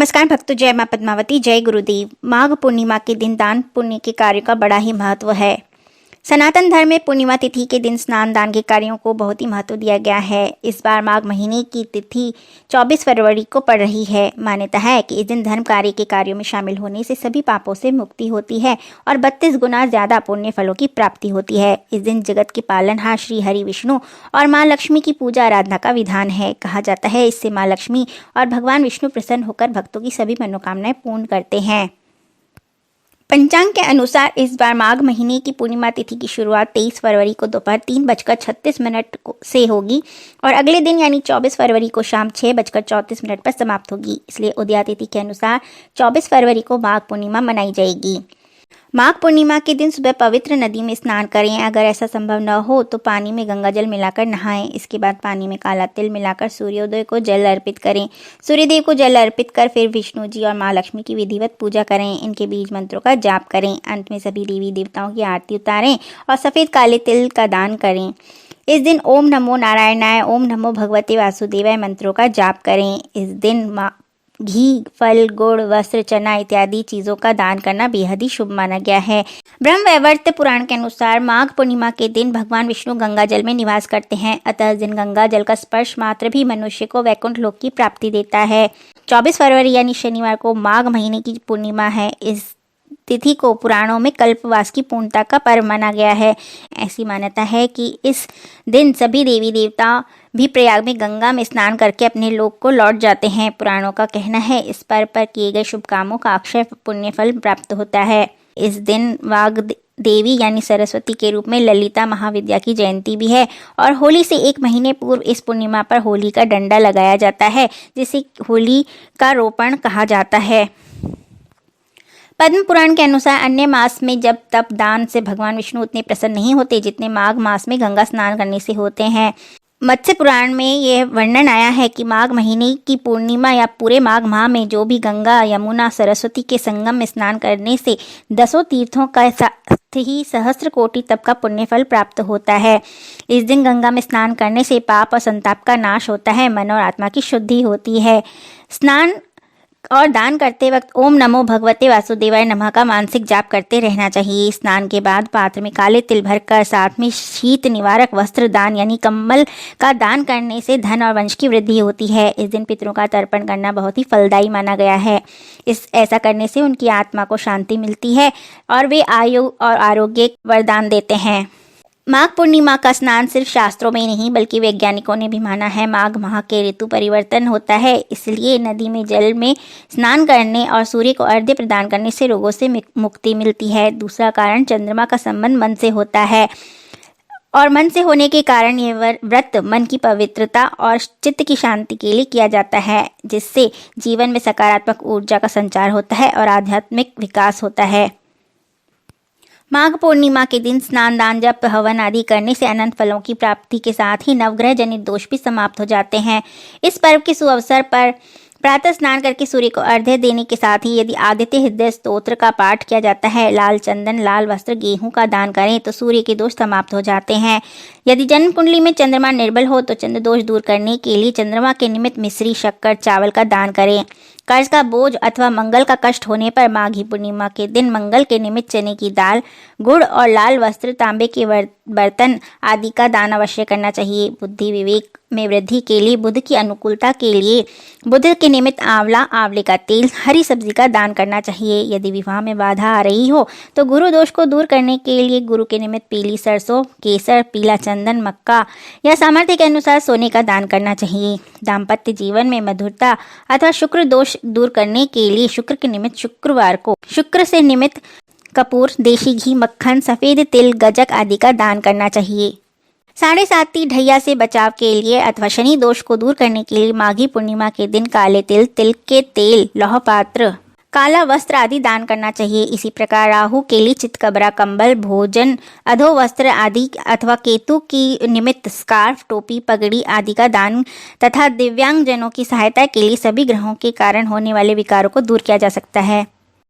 नमस्कार भक्तों, जय मां पद्मावती, जय गुरुदेव। माघ पूर्णिमा के दिन दान पुण्य के कार्यों का बड़ा ही महत्व है। सनातन धर्म में पूर्णिमा तिथि के दिन स्नान दान के कार्यों को बहुत ही महत्व दिया गया है। इस बार माघ महीने की तिथि 24 फरवरी को पड़ रही है। मान्यता है कि इस दिन धर्म कार्य के कार्यों में शामिल होने से सभी पापों से मुक्ति होती है और 32 गुना ज्यादा पुण्य फलों की प्राप्ति होती है। इस दिन जगत के पालनहार श्री हरि विष्णु और माँ लक्ष्मी की पूजा आराधना का विधान है। कहा जाता है इससे माँ लक्ष्मी और भगवान विष्णु प्रसन्न होकर भक्तों की सभी मनोकामनाएं पूर्ण करते हैं। पंचांग के अनुसार इस बार माघ महीने की पूर्णिमा तिथि की शुरुआत 23 फरवरी को दोपहर 3:36 से होगी और अगले दिन यानी 24 फरवरी को शाम 6:34 पर समाप्त होगी। इसलिए उदया तिथि के अनुसार 24 फरवरी को माघ पूर्णिमा मनाई जाएगी। माघ पूर्णिमा के दिन सुबह पवित्र नदी में स्नान करें। अगर ऐसा संभव न हो तो पानी में गंगा जल मिलाकर नहाएं। इसके बाद पानी में काला तिल मिलाकर सूर्योदय को जल अर्पित करें। सूर्यदेव को जल अर्पित कर फिर विष्णु जी और माँ लक्ष्मी की विधिवत पूजा करें। इनके बीज मंत्रों का जाप करें। अंत में सभी देवी देवताओं की आरती उतारें और सफेद काले तिल का दान करें। इस दिन ओम नमो नारायणाय, ओम नमो भगवते वासुदेवाय मंत्रों का जाप करें। इस दिन घी, फल, गुड़, वस्त्र, चना इत्यादि चीजों का दान करना बेहद ही शुभ माना गया है। ब्रह्मवैवर्त पुराण के अनुसार माघ पूर्णिमा के दिन भगवान विष्णु गंगा जल में निवास करते हैं। अतः इस दिन गंगा जल का स्पर्श मात्र भी मनुष्य को वैकुंठ लोक की प्राप्ति देता है। 24 फरवरी यानी शनिवार को माघ महीने की पूर्णिमा है। इस तिथि को पुराणों में कल्पवास की पूर्णता का पर्व माना गया है। ऐसी मान्यता है कि इस दिन सभी देवी देवता भी प्रयाग में गंगा में स्नान करके अपने लोक को लौट जाते हैं। पुराणों का कहना है इस पर्व पर किए गए शुभ कामों का अक्षय पुण्य फल प्राप्त होता है। इस दिन वाग देवी यानी सरस्वती के रूप में ललिता महाविद्या की जयंती भी है और होली से एक महीने पूर्व इस पूर्णिमा पर होली का डंडा लगाया जाता है, जिसे होली का रोपण कहा जाता है। पद्म पुराण के अनुसार अन्य मास में जब तप दान से भगवान विष्णु उतने प्रसन्न नहीं होते जितने माघ मास में गंगा स्नान करने से होते हैं। मत्स्य पुराण में यह वर्णन आया है कि माघ महीने की पूर्णिमा या पूरे माघ माह में जो भी गंगा, यमुना, सरस्वती के संगम में स्नान करने से 10 तीर्थों का साथ ही सहस्त्र कोटि तप का पुण्य फल प्राप्त होता है। इस दिन गंगा में स्नान करने से पाप और संताप का नाश होता है, मन और आत्मा की शुद्धि होती है। स्नान और दान करते वक्त ओम नमो भगवते वासुदेवाय नमः का मानसिक जाप करते रहना चाहिए। स्नान के बाद पात्र में काले तिल भरकर साथ में शीत निवारक वस्त्र दान यानी कंबल का दान करने से धन और वंश की वृद्धि होती है। इस दिन पितरों का तर्पण करना बहुत ही फलदायी माना गया है। ऐसा करने से उनकी आत्मा को शांति मिलती है और वे आयु और आरोग्य वरदान देते हैं। माघ पूर्णिमा का स्नान सिर्फ शास्त्रों में नहीं बल्कि वैज्ञानिकों ने भी माना है। माघ माह के ऋतु परिवर्तन होता है, इसलिए नदी में जल में स्नान करने और सूर्य को अर्घ्य प्रदान करने से रोगों से मुक्ति मिलती है। दूसरा कारण चंद्रमा का संबंध मन से होता है और मन से होने के कारण यह व्रत मन की पवित्रता और चित्त की शांति के लिए किया जाता है, जिससे जीवन में सकारात्मक ऊर्जा का संचार होता है और आध्यात्मिक विकास होता है। माघ पूर्णिमा के दिन स्नान दान जप हवन आदि करने से अनंत फलों की प्राप्ति के साथ ही नवग्रह जनित दोष भी समाप्त हो जाते हैं। इस पर्व के सुअवसर पर प्रातः स्नान करके सूर्य को अर्घ्य देने के साथ ही यदि आदित्य हृदय स्तोत्र का पाठ किया जाता है, लाल चंदन, लाल वस्त्र, गेहूं का दान करें तो सूर्य के दोष समाप्त हो जाते हैं। यदि जन्म कुंडली में चंद्रमा निर्बल हो तो चंद्र दोष दूर करने के लिए चंद्रमा के निमित्त मिश्री, शक्कर, चावल का दान करें। कर्ज का बोझ अथवा मंगल का कष्ट होने पर माघी पूर्णिमा के दिन मंगल के निमित्त चने की दाल, गुड़ और लाल वस्त्र, तांबे के बर्तन आदि का दान अवश्य करना चाहिए। बुद्धि विवेक में वृद्धि के लिए, बुध की अनुकूलता के लिए बुध के निमित्त आंवला, आंवले का तेल, हरी सब्जी का दान करना चाहिए। यदि विवाह में बाधा आ रही हो तो गुरु दोष को दूर करने के लिए गुरु के निमित्त पीली सरसों, केसर, पीला चंदन, मक्का या सामर्थ्य के अनुसार सोने का दान करना चाहिए। दाम्पत्य जीवन में मधुरता अथवा शुक्र दोष दूर करने के लिए शुक्र के निमित्त शुक्रवार को शुक्र से निमित्त कपूर, देशी घी, मक्खन, सफेद तिल, गजक आदि का दान करना चाहिए। 7.5 ढैया से बचाव के लिए अथवा शनि दोष को दूर करने के लिए माघी पूर्णिमा के दिन काले तिल, तिल के तेल, लौह पात्र, काला वस्त्र आदि दान करना चाहिए। इसी प्रकार राहु के लिए चितकबरा, कंबल, भोजन, अधो वस्त्र आदि अथवा केतु की निमित्त स्कार्फ, टोपी, पगड़ी आदि का दान तथा दिव्यांग जनों की सहायता के लिए सभी ग्रहों के कारण होने वाले विकारों को दूर किया जा सकता है।